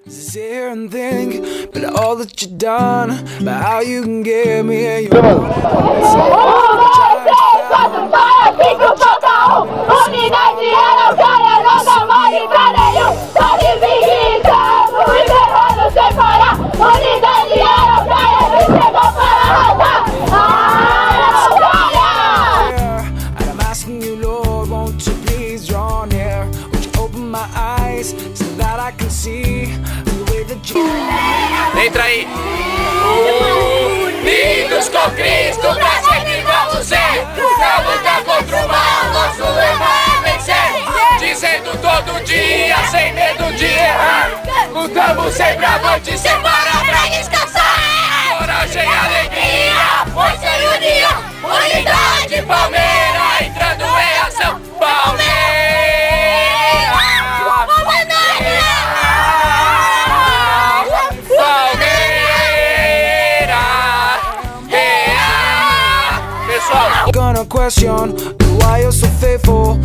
Sit here and think, but all that you've done, but how you can get me and you. Unidade era o cara, não dá mais pra nenhum. Só de vingança, o enterrado sem parar. Unidade era o cara, me chegou para arrasar. And I'm asking you, Lord, won't you please draw near? Would you open my eyes so that I can see the way that you. Entra aí! Unidos com Cristo, pra sempre vamos ser! Pra lutar contra o mal, nosso lema é vencer! Dizendo todo dia, sem medo de errar! Lutamos sempre avante, sem parar pra descansar! Coragem e alegria, força e união! Unidade Palmeira, entrando em ação! Palmeira! Gonna question why you're so faithful,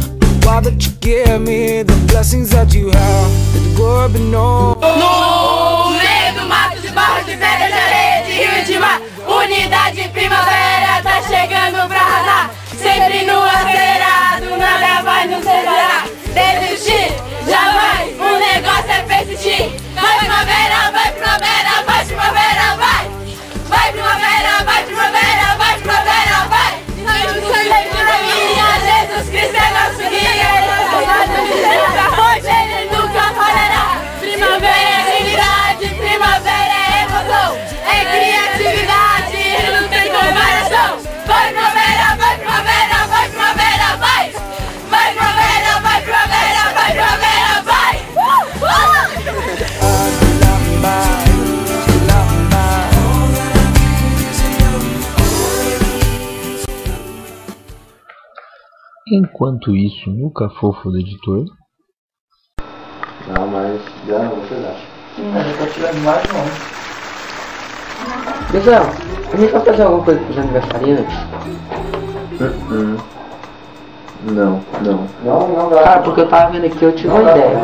why that you give me the blessings that you have, that the glory be known. No meio do mato de barro, de pedra, de areia, de rio e de mar, unidade primavera tá chegando pra arrasar. Sempre no acelerado, nada vai nos separar. Desistir, jamais, o negócio é persistir. Vai primavera, vai primavera, vai primavera, vai. Vai primavera, vai primavera, vai primavera, vai. Jesus Cristo é nosso guia. Ele nunca falhará. Primavera é dignidade, primavera é emoção, é criatividade, não tem comparação. Vai primavera, vai primavera, vai primavera, vai. Vai primavera, vai primavera, vai primavera, vai. Enquanto isso, no Cafofo do editor. Não, mas já não, vocês acham? Eu tô tirando mais não. Pessoal, a gente vai fazer alguma coisa pros aniversariantes? Não dá. Cara, porque eu tava vendo aqui, eu tive uma ideia.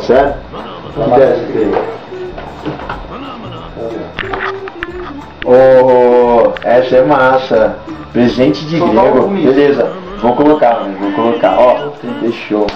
Sério? Que ideia você teve? Oh, essa é massa. Presente de grego. Beleza, vou colocar, mano. Vou colocar. Ó, fechou.